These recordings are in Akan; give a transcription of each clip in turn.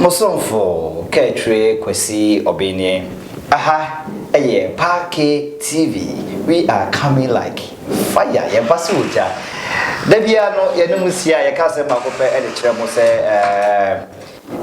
Mosonfo Ketre Kwesi Obini. Aha, Parke TV. We are coming like fire. Ye basuja. Debiano Yenusia Yakase Makope and the Tremo say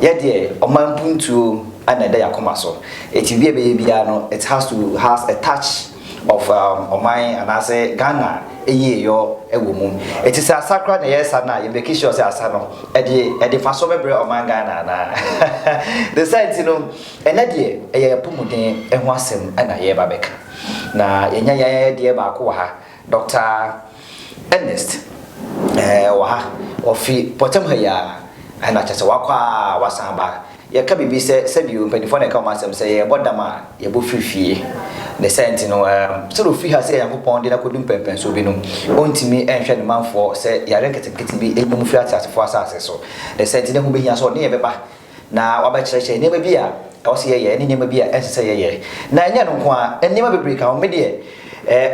Yede Omanpuntu and the Yakomaso. It will be a babyano, it has a touch of Omai and I say Ghana. Yo a woman. It is a sacred yes, and I make sure as Sano, Eddie Fasobe or Mangana. The sense, and Eddie, a Pumude, and Wassem, and a Yebabeka. Na Yanya dear Bakoha, Dr. Ernest, or Fee Potemhaya, and I just Waka Wasamba. Ya kabi bi se bi mpanyfo na ka masem se ye bodama ye bo fifi the sentinel so do fi ha se yankopon de na kodum pempen so bi no ontimi enhwe ne manfo se yare ketekete bi enum fi atasefo asase so the sentinel hu be hia so ne ye beba na waba kyerɛkyerɛ ne bi a o se ye ne nyema bi a ensese ye na nya no nko a enema bebre ka o me de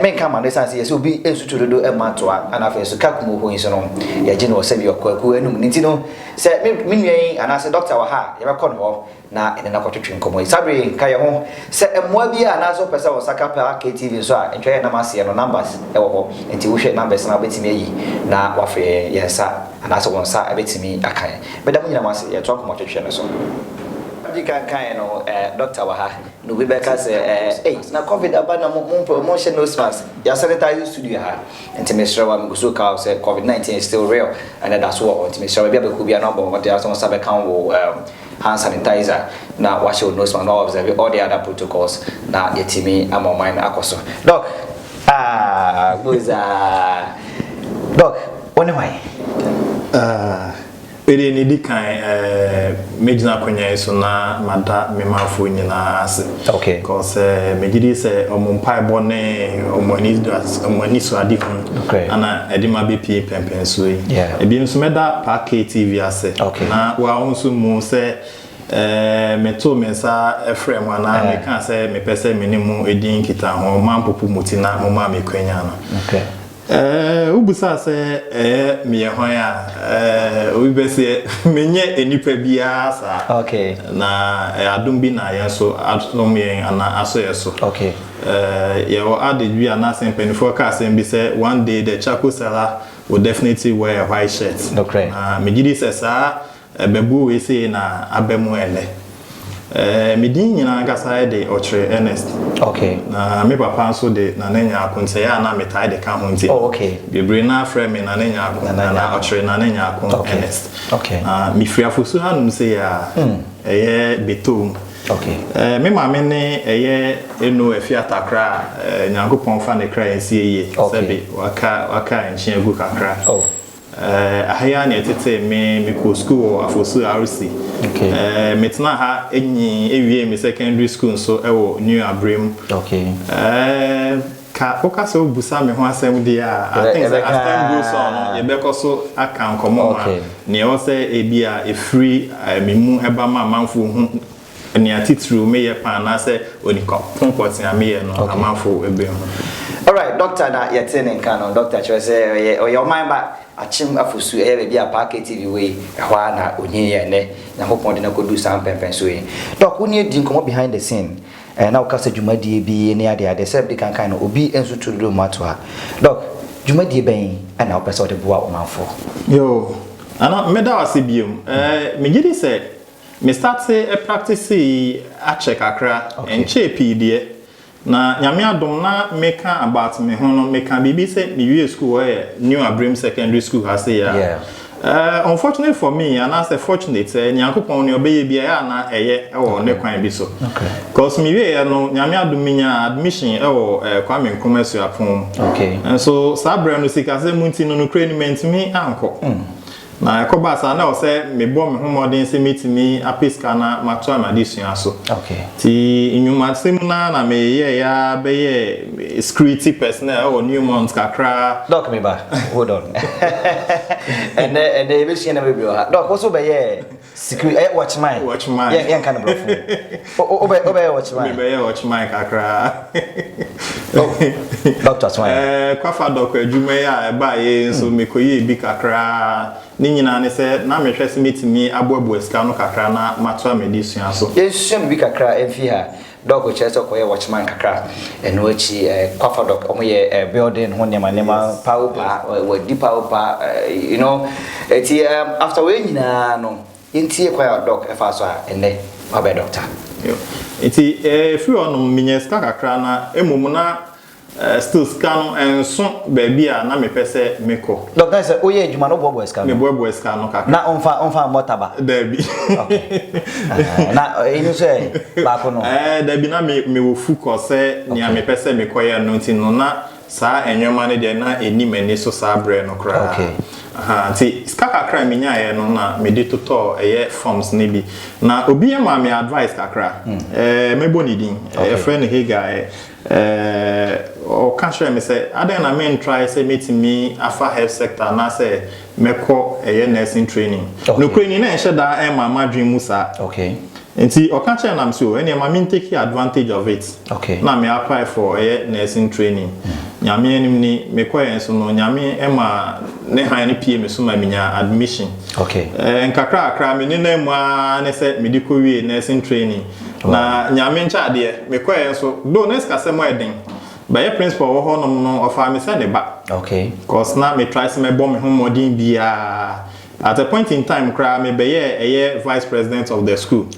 menka ma no sense ye so bi ensutu dodo e matoa ana fa so kakumo ho yin so no ye gye no se bi okwaku enum nti no se me nwan ana se doctor wa ha ye be kɔ no na ene na kɔtwetwe nkomo sabre nka ye ho se emmoa bi ana so pese wo saka pa KTV so a entwe na mase no numbers e wo ho nti wo hwɛ numbers na betimi ayi na wa fe ye sa ana so won sa betimi akan be da mo nyina mase ye to akomo twetwe no so kan no doctor wa ha no we be ka say na covid abana mo promotion no smas ya sanitize studio ha enti me sure wa me go ka say covid-19 is still real and that's what enti me sure be ku bia no bo what ya so sabe kan wo hand sanitizer na wa show no smas no observe all the other protocols na yetimi am mine akoso doc boza doc one why Ere ni di kan mejina kwanya so na mada memafo nyina ase okay cause mejidi se omumpai bone omani so adi hun ana edima BP pempen so yi ebi nso meda Parke TV ase na wa onso mu se meto mensa efrem ana me kan se me pese minimu edin kita ho mampopo mutina mo ma me kwanya no ubusa se me hwan a obese menye enipa bia sa na adom bi na yen so adom yen ana aso yeso ye o adedwi ana sempenifo ka sem bi say one day the charcoal seller will definitely wear a white shirt me gidi se sa bebu we say na abemu ele medin nyina gasa de ochre Ernest na me papa so de na nanya akunse ya na metai de ka ho nti bebre na frame me na nanya akun na ochre na nanya akun Ernest me friafosu hanum se ya betom me ma me ne eno afiatakra nyankopon fa ne kra ensi eye sebe waka enchi egu kakra ahaya ne tete me ko school afosu RC metna ha enyi ewie me secondary school so ewo New Abrim ka okase obusa me ho asem dia I think the astem goes on ye be so aka nkomo ma ne o se ebia e free me mu eba ma manfo hu ne atitru me ye pa na se onikọ pompoti na me ye no amanfo ebe hu. All right, doctor na yetene nka no doctor chwe say your mind ba achim afusu be a Parke TV we hwa na onye ye ne nyakopon de na kodu sam pempen so yi doc woni edi nkomo behind the scene na ukasa dwumadie bi ne ade sef de kan no obi enso tudo mato ha doc dwumadie ben na opesa de boa omanfo yo ana meda wase biom me gidi say me start say practice a check akra enche pdie na nyame adom na meka about me hono meka bibi say me wie school where New Abrim secondary school has ya unfortunately for me and as a fortunate nyankopon ne obeye bia ya na eye ewo ne kwan bi so cause me wie no nyame adom nya admission ewo Kwame Nkrumah apom and so sabre no sika se munti no crane me anko na yakoba sa na o se me bo me homodin se metimi apiska na mato amadisua so ti inyuma sim na me ye ya be ye security personnel or new months kakra doc me ba hold on and the vision na be o doc also be ye security watchman yan kan bro o be watchman me be ye watchman kakra doctor Swan kwafa doc adwuma ya e ba ye so me koye bi kakra ni nyina ne se na me hwese metimi aboabu eska no kakra na mato amedisua so yesu bi kakra enfi ha dog chese ko ye watchman kakra eno achi kwafa dog omo ye building ho nema power we deep power you know eti after we nyina no intie kwa dog efa so a ene abe doctor yo eti fi ono minyeska kakra na emom na still scan enso baby a na me pese meko doctor say oye adwuma no bobo scan me bobo scan no kakra na onfa motaba dabi na inu say ba ko no dabi na me wo focus ni a me pese mekoye no nti no na sa enwema ne de na enimani so sa bre no kra ti skaka kra me nya no na me de toto forms ne bi na obi e ma me advice kakra me boni din friend Hega o can share me say aden na men try say meet me afa health sector na say meko nursing training no training na enche da e ma madwin musa nti o can share na me so any ma me take advantage of it na me apply for nursing training nyame enim ni meko enso no nyame e ma ne han ne pie me so ma minya admission nkakra akra me ne na mu a ne say medical way nursing training na nyame ncha de meko enso do ne ska se mo eden ba ye principal wo ho no ofa me say ne ba cause na me try se me bomb me ho modin bia at a point in time cry me be ye vice president of the school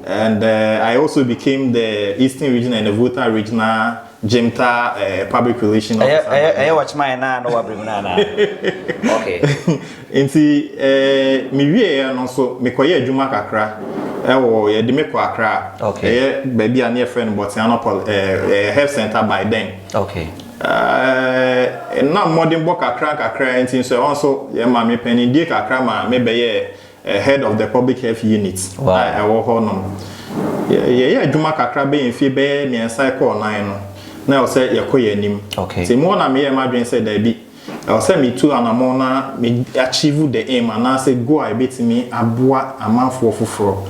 and I also became the Eastern Region and the Volta Regional Jimta public relations officer. Watch my na no wabrim na. Inti me wie no so me koye adwuma kakra wo ye de me ko akra baby a near friend but Anopol health center by then na modern book kakra inti so also ye ma me penny die kakra ma me be ye head of the public health unit I wo ho no ye adwuma kakra be enfi be me cycle 9 no na o say yakoye anim ti mo na me ma dwen say da bi o say me too anamo na me achieve the aim and I say go I bet me aboa amanfo foforo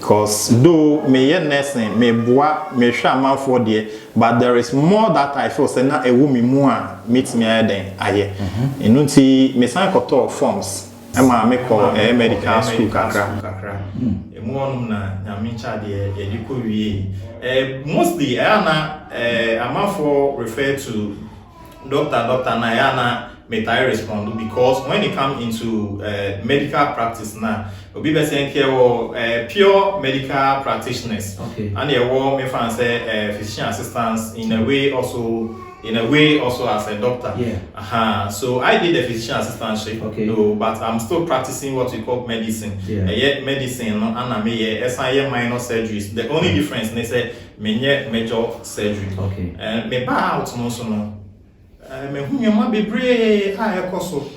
cause though me ye nursing me boa me hwa amanfo de but there is more that I feel say na ewu me mu a meet me den aye enu ti me san koto forms e ma me call medical school kakra monum na nyame cha de ye di ko wie mostly ana amafo refer to doctor na yana may I respond because when it come into medical practice now obi be say care pure medical practitioners and they me fan say physician assistants in a way also as a doctor. So I did the physician assistantship, but I'm still practicing what we call medicine. Yet medicine and I may SIM minor surgeries. The only difference they say major surgery. And me ba out no so no. Me hu nyama bebre ekoso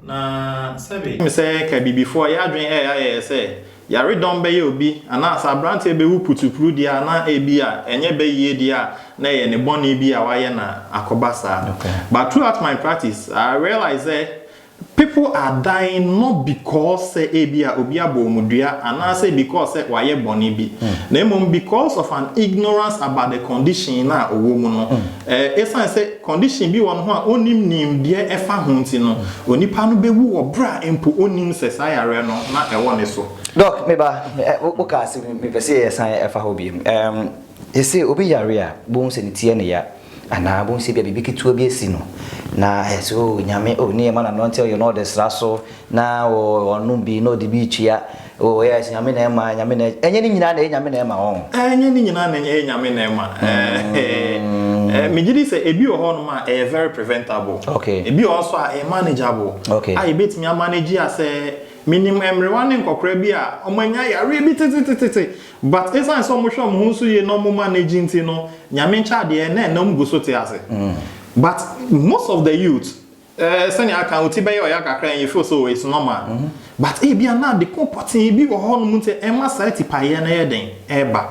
na sabe. Me say ka before ya adwen say yare don be obi ana asabrante be wu putupru dia na ebia enye be ye dia na ye ne boni bi a waye na akobasa but throughout my practice I realize that people are dying not because ebia obi abomudua ana say because waye boni bi na emom because of an ignorance about the condition na owo mu no esan say condition bi won ho a onim nim de efa ho nti no onipa no be wu obra empo onim se sayare no na ewo ne so Doc, meba ukasi me pese yesan efa hobi. Ese obi yare a bon se nitie ne ya ana bon se bia bibi ketua bi esi no. Na so nyame o ne ma na no until you know the sraso na onum bi no de bi twia. O yes nyame na ma nyame na enye ni nyina na nyame na ma won. Enye ni nyina na nyame na ma. Me gidi say ebi o ho no ma very preventable. Ebi also a manageable. I bet me manage as minimum everyone kokra bi a omanya yare bi tete but esa so mo hwa mo nso ye no mo managing ti no nyame ncha de na na mgo so te ase but most of the youth sani aka oti be ya kakra you feel so it's normal but e bia na the comporting bi wo ho no mu te e ma site pa ye na ye den e ba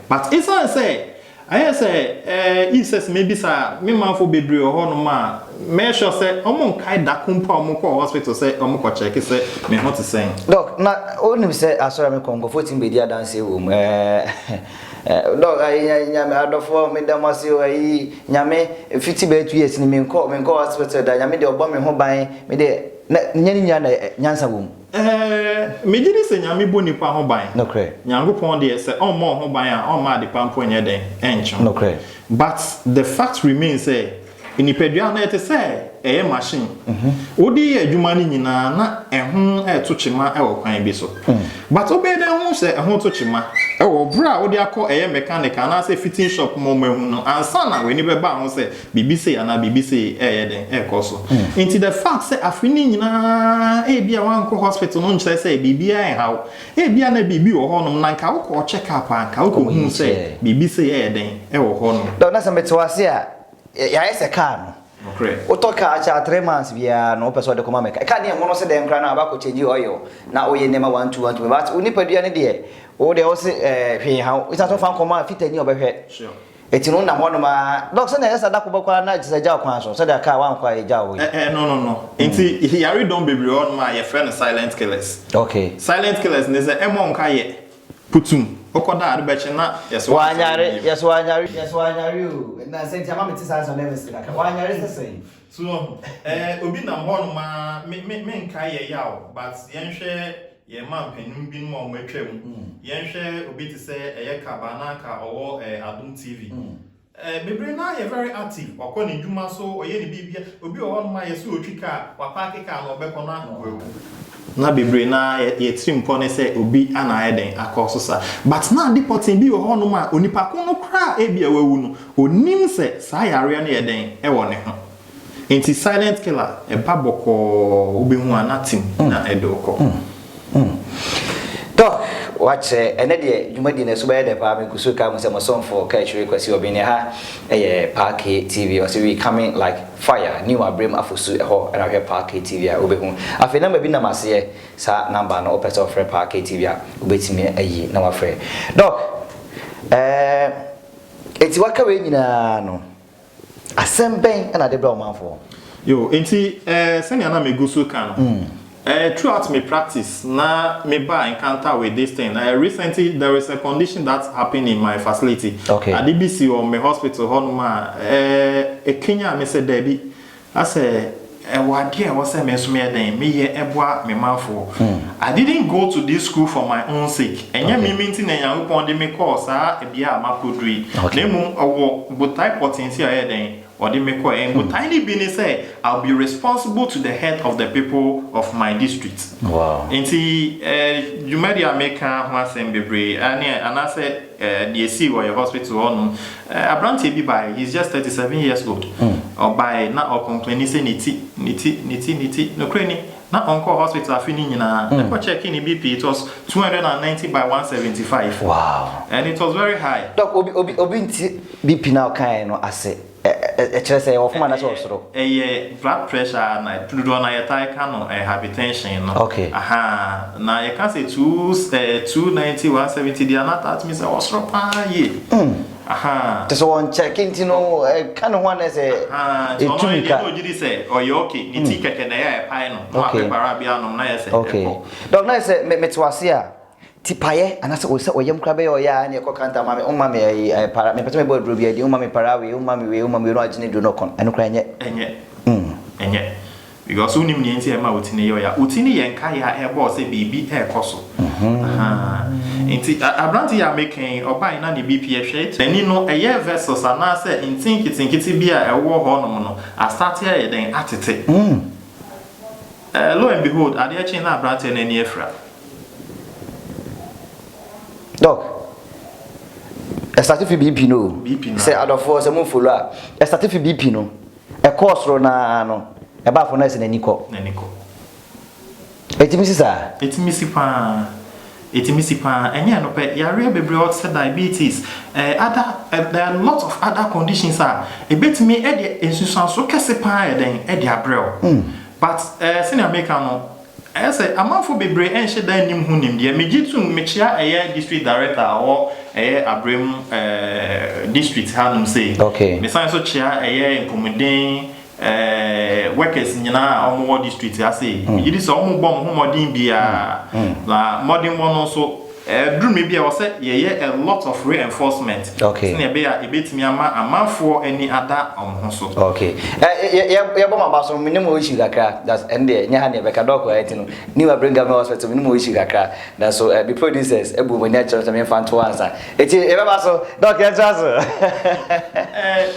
but esa say I say Jesus maybe sir me man for bebre ho no ma me sure say omo kai da kumpa omo ko hospital say omo ko check say me ho to say doc na onim say asora me kongo 14 be dia dance wo doc nyame adofo me damase ayi nyame 50 be 2 years ni me nko hospital da nyame de obo me ho ban me de nyani nyana nyansa wo me did say nyame bo nipa ho ban no cray nyankopon de say omo ho ban a omo de pampo nye den encho no cray but the fact remains say inipadua na ete say machine odi adwuma ni nyina na ehun to chima e wo kwan bi so but obede hu say ehun to chima e wo bra odi akọ mechanic na say fitting shop mo mahun no ansa na we ni be ba hu say BBC ana BBC den koso into the fact say afini nyina bia wan ko hospital no nche say bibia how bia na bibi wo ho no na nka wo ko check up anka wo ko hu say BBC den wo ho no do na say metwase a ya ese car no okay otoka acha 3 months bia no person de koma meka ka ne mo no se dem kra na aba ko change oil na oye nema 1 but unipadua ne de o de o se hwe ha isa so fan koma fitani obehwe sure etino na ho no ma doc se na yesa da ko bokwa na jisa ja kwan so se da ka wan kwa ja o no enti yari don bebre on ma your friend silent killers okay silent killers ne se emo nka ye putum okoda adubeche na yes wanyare o na senti ama meti sanso na mesi na wanyare se so obi na ho no ma me nka ye yawo but yenhwe ye man panum bi no mo atwam yenhwe obi ti se eye kabana ka owo Adum TV bebre na ye very active okọ ni dwuma so oye ni bibia obi o ho no ma ye so otwika wa park ka na obekọ na na bebre na ye trimpo ne se obi ana eden akoso sa but na deporting bi o ho no ma onipa ko no kra bia wawu no onim se sa yare na ye den wo ne ho enti silent killer baboko obi hu anatim na edoko Doc, watch ene de dwumadi na so be de pa me kuso ka mo se mo son for ka chire kwasi obi ne ha Park TV or say we coming like fire new abrem afosu ho na hwe Park TV a obehu afi number bi na mase sa number no opese of Park TV a obetimi ayi na wafre Doc eti waka we nyina no asemben na de bra o manfo yo enti senior na me guso kan throughout my practice, na me ba encounter with this thing. Recently, there is a condition that happened in my facility. Okay. At DBC or my hospital, Honma, a Kenya, me said, Debbie, I said, what dear was a mess me then, me ye ebwa me mouthful. I didn't go to this school for my own sake. And ya me minting and young upon the me course, a bia makudri. Nemu or but type potency then. Or the make and tiny business say I'll be responsible to the head of the people of my district. Wow. Inti you made your maker once and bebre and I said DSC or your hospital on Abranti be by he's just 37 years old. Or by not or complaining say niti no crane not on-call hospital finishing na checking in BP it was 290 by 175. Wow. And it was very high. Doc obi BP now kind no ase say of man as also blood pressure na do na yeta ka no hypertension no okay na you can say 290 170 dia na that means I was pa ye just one check into no kind of one as a no you say or you okay ni ti keke na ya pa no ma prepare bia no na ya say okay doc na say metwase a tipaye anase o se oyem kra be yo ya na ekokanta mame o mame para me pete me bo drobia di o mame para we o mame no agene do no kon eno kra enye because unim ni enti e ma otini yo ya otini ye nka ya e bo se bibi e koso enti abranti ya making obai na ni BP e hwe ani no eye versus anase intinkiti bia e wo ho no a start here den atete lo and behold ade achi na abranti na ni efra Doc, a certificate BP no. Say out of force, a move follow. A certificate BP no. A course rona no. A bar for nice and Nico. It's Missy Pa, and yeah, no pet, ya real baby said diabetes. There are lots of other conditions are a bit me Eddie is so casipa then Eddie Abreu. But senior maker no. I say amanfo bebre enhye dan nim hunim de me gitu me chia district director or Abrem district hanum say okay me san so chia Nkomuden workers nyina omo district I say yidi so omo bom homodin bia na modern one so do me bia was say a lot of reinforcement okay na be a ebetimi ama amanfo any other so okay ya bom abaso minimo ishi kakra that's ende nya ha ne be ka doko etino ni wa bring am hospital minimo ishi kakra that so the producers ebu mo nya chance me fan to answer eti e be baso doc ya chance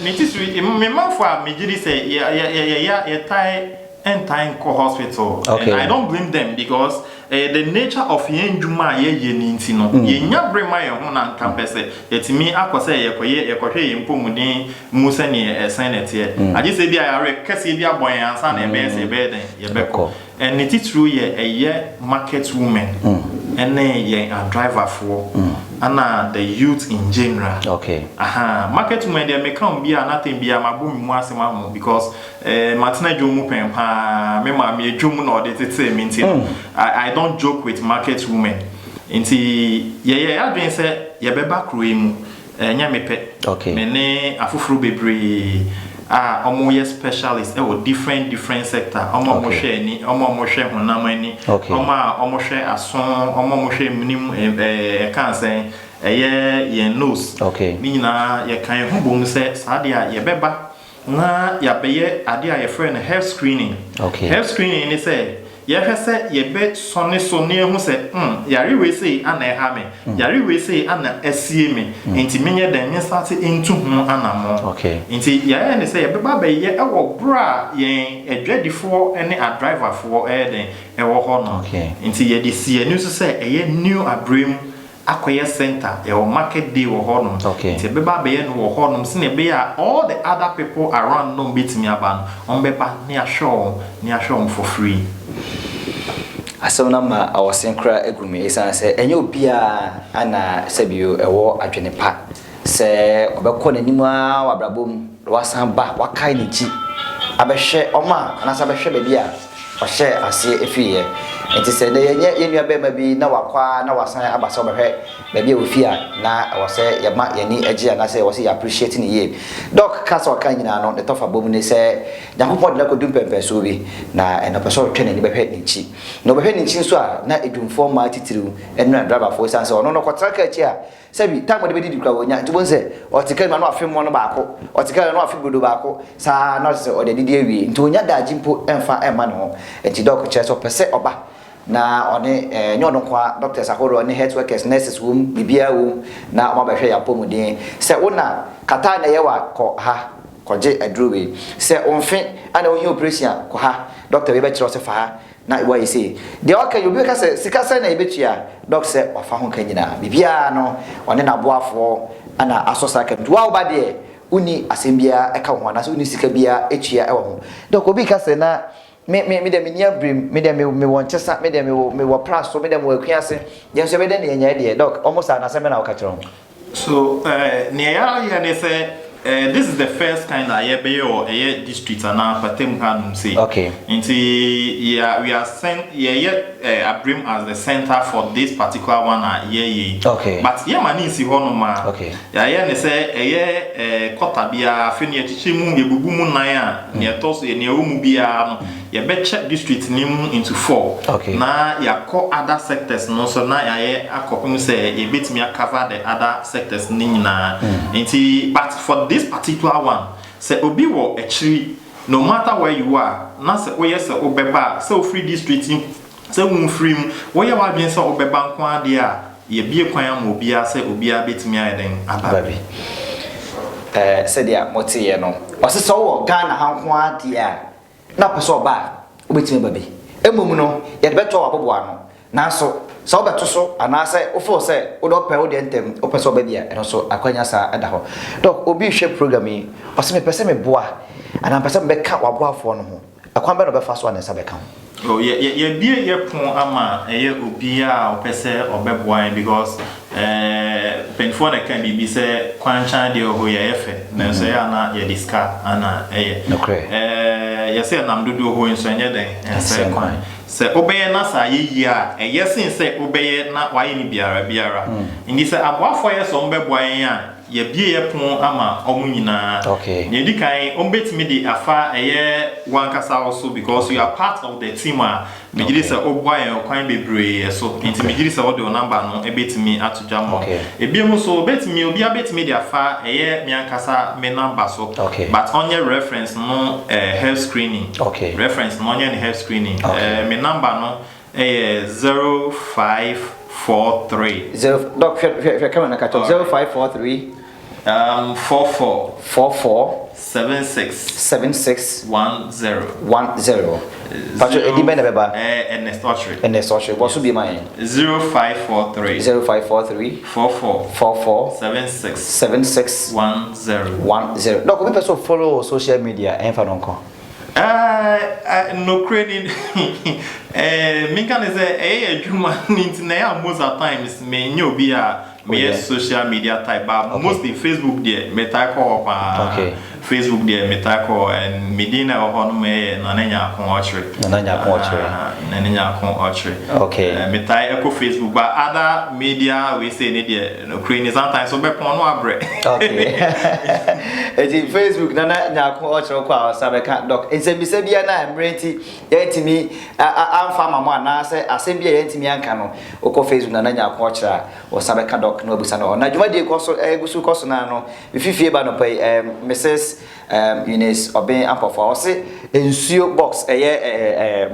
me tisui me manfo a me gidi say ya tie and time co hospital okay. And I don't blame them because the nature of yenjuma ye nintino yenya brema ye ho na nkampese yetimi akose ye kohwe ye mpomuden musa ne senate ye age se bia ya kese bia bon ansa na ebe se be den ye beko and it is true ye market women and ye a driver for and the youth in general okay market women they make come bia nothing bia mabu mu asema mo because matina jomu pen pa me ma me jomu no de tete minti I don't joke with market women inti ye adwen say ye beba kroe mu nya mepe okay me ne afufuru bebre omo ye specialist different sector omo mo hwe ni omo mo hwe honam ani omo hwe ason omo mo hwe minim cancer ye nose ni na ye kan ho bom se sadia ye beba na ya beye ade a ye friend health screening health screening ni say ye hwese ye be sone hu se yare we say ana e ha me yare we say ana asie me enti menye dan nye start into hu anamo enti ya ne say ye be ba be ye ewo bra ye adwadifo ene a driver for den ewo ho no enti ye de sie ni so say ye new Abrem akoye center your market day wo ho no enti be ba be ye no wo ho no se ne be ya all the other people around no betimi aba no on be ba ne asho for free asem ma awosenkra egrume isan se enye obia ana sebio ewo adwene pa se obekọ nanim a wabrabom wasan ba wakai ni ji abehwe oma ana sa behwe be bia ohye ase efiye enti se de yenye yenua be ma bi na wakwa na wasan abasa obehwe be bia ofia na wose ye ma yani agi ana se wose appreciate ni ye doc kasa wakan nyina no de tofa bom ni se yakopod na kodum pempe so bi na ena peso twene ni behwe ni chi no behwe ni chi so a na edumfo ma titiriu enu driver for sanse ono no kotraka chi a sebi time de be di kwa wonya ntubon se otika ma no afem no baako otika no afem godo baako sa na se o de didi awie ntonya daji mpo emfa ema no enti doc cheso pese oba na one nyono kwa doctors ahoro ne health workers nurses wom bibia wom na ma behwe ya pomuden se wona kata na yewa ko ha koje adruwe se onfe ana onye operation ko ha doctor be kire o se fa ha na why say de okay you be ka se sika se na ebetua doc se wafa ho kan nyina bibia no one na boafo ana asosa kan duwa oba de uni asembia eka ho na so uni sika bia etua e wo ho doc obi ka se na me dem ni abrim me dem me won chesa me dem me wo praso me dem wo akuase dem so be de na nya de doc almost na se me na o ka kire so near ya ne say this is the first time that ye or a district and patem hanum say into we are sent Abrem as the center for this particular one but ye mani si hono ma ya ne say kota bia fe ne chichimu ye bubu mu nan a ne tos ye ne omu bia no ye be check district nim into 4 na ya ko other sectors no so na ya akopum say ye betimi cover the other sectors ni nyina into but for this particular one say obi wo actually no matter where you are na say we say obeba say free district say we free we ya wa bien say obeba nko ade a ye bie kwan am obi a say obi a betimi aden ababi say dia motiye no o se so wo Ghana hanko ade a na peso ba obetimi babi emum no ye de beto abobo ano na so so beto so anase ofo se odo pe ode ntem opeso ba bia eno so akwanya sa ada ho doc obi hwe program yi o se me pese me boa ana pese me ka waboafo no ho akwan be no be fa so anesa be ka ho ye bie ye pon ama eye obi a opese obeboa because penfo na kan bibi se kwanchan de ho ye efe na so ya na ye diska ana eye say nam dodo ho nso enye den ense kwan se obeye na sa yeyi a yesin se obeye na waye ni biara ndi se aboafo ye so mbeboa yen a ye bie ye pon ama omu nyina ne di kan ombetimi di afa eye wankasa also because you are part of the team a megiri se oboa yen kwan bebre so nti megiri se wode o number no ebetimi atoja mo ebiemu so betimi obi abetimi di afa eye miankasa me number so but onye reference no health screening reference no onye health screening me number no 0543 doc come on 0543 44 76 10 Pacho Edibe Nebeba Ernest Otre what should be mine 0543 44 76 10 Doc we person follow social media and fanonko no credit me can say adwuma internet most of times me nyobi a me social media type but mostly Facebook there me type up Facebook there me type and medina ho no me nananya kon ochre me type echo Facebook but other media we say ne there no credit sometimes so be pon no abre eti Facebook nananya kon ochre kwa sabeka doc ensembise bia na emrenti yetimi amfa mama na say asembia yetimi anka no okọ Facebook nananya kon ochre o sabeka doc no abusa no na dwuma die koso egusu koso na no fifie ba no pay Mrs Eunice Oben Ampofo o se ensuo box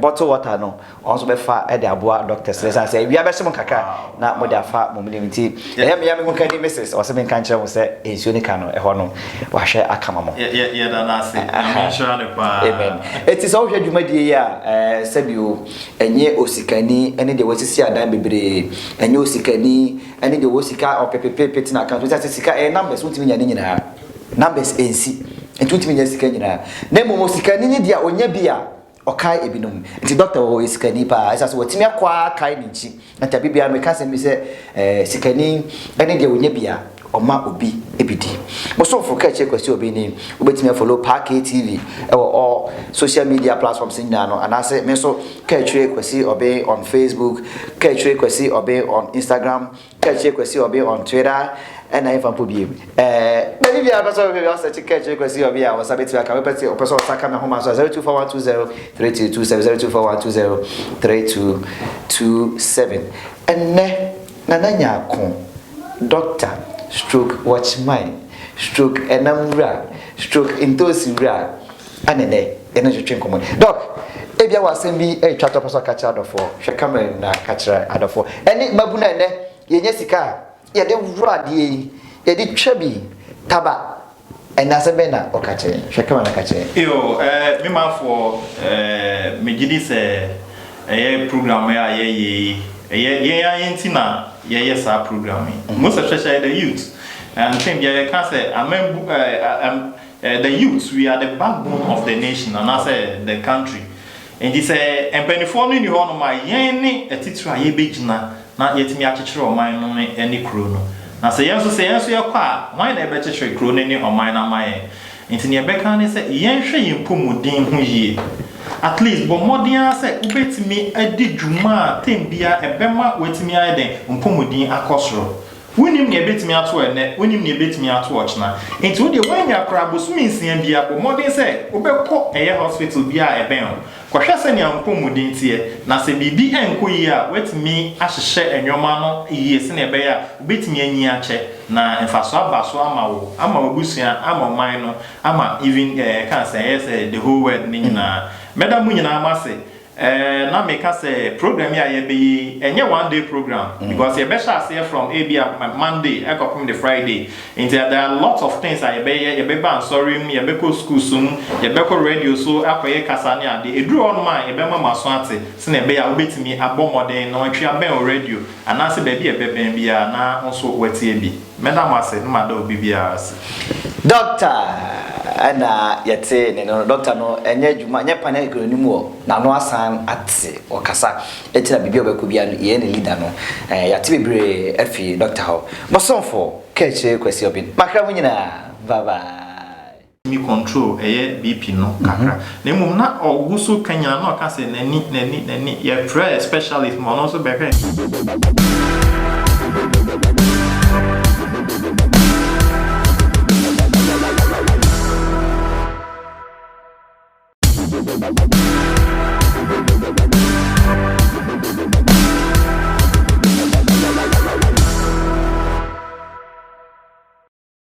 bottle water no also be fa e de aboa doctors lesson say wi abesom kaka na mo de afa mo mti me mo kan ni Mrs o se me kan kire mo se ensuo ni ka no ho no wa hwe akama mo ye da na se am sure ne pa amen it is all dwuma die ya sabio enye osikani ene de wasisi adan bebre enye osikani ene de wosika opepepe petina account we say sika numbers utimi nya ni nyina numbers ensi entutimi nya sika nyina na mo sika ni dia onya bia okai ebinom nti doctor wo sika ni pa esa so watimi akwa kai ni chi nta bibia me kase mi se sika ni ene dia onya bia oma obi ebidi mo so for ka che kwesi obi ni obetimi follow Park TV all social media platforms nyina no anase me so ka che kwesi obi on Facebook ka che kwesi obi on Instagram ka che kwesi obi on Twitter and I found Pubi. Maybe I was also to catch you because you are was a bit like a person Saka Homa 024120 3227 024120 and Nananya Con Doctor Stroke Watch Mine Stroke Enamra Stroke Intosira and a day energy drink common. Doc, if you was send me a chat of a catch out of four, she come in a catch out of four. And it Mabuna, Yesica. Ya de wradi ya di twabi taba enasebena okache hwekama na kache yo me man for me gidi se program ya ye ntina ye sa program most especially the youth and think ya can say the youth we are the backbone of the nation and I say the country and this empenifo ni ho no ma yen ni etitru aye begina na yetimi akyekyere oman no ne ani kuro no na se yenso yakwa wan na ebe kyekyere kuro ne ni oman na maye nti ne beka ne se yenhwe yimpomudin ho yie at least bo modern se ubetimi adi dwuma tembia ebema wetimi ayeden mpomudin akosoro wonim ne ebetimi ato ene wonim ne ebetimi ato ochna nti wo de wanya krabosumi nsia bia bo modern se obekọ eye hospital bia eben kwahwe se ne ampomudin tie na se bibi enko yi a wetimi ahyehye enwoma no yie se ne ebe ya obetimi anyi ache na emfaso abaso ama wabusua ama man no ama even can say the whole world ni nyina madam nyina amase na make us a program ya be enye one day program because you better say from AB Monday I come from the Friday and there are lots of things I be ban sorry me be go school soon you be go radio so akoye kasa ne ade eduru on man you be mama so ate se na be ya obetimi abomodern no twa ben radio and na se be be ben bia na nso wetie bi madam ase no mada obi bia ase doctor ana yete ne no doctor no enye djuma nye panel economy wo na no asan ate okasa etina bibia obekọ bia no ye ne leader no yate bebre afi doctor ho bosonfo keche kwesi obin makra munyina bye bye. me control BP no kakra na mum na oguso kanya na ka say nani ya prayer specialist mo no so be hwe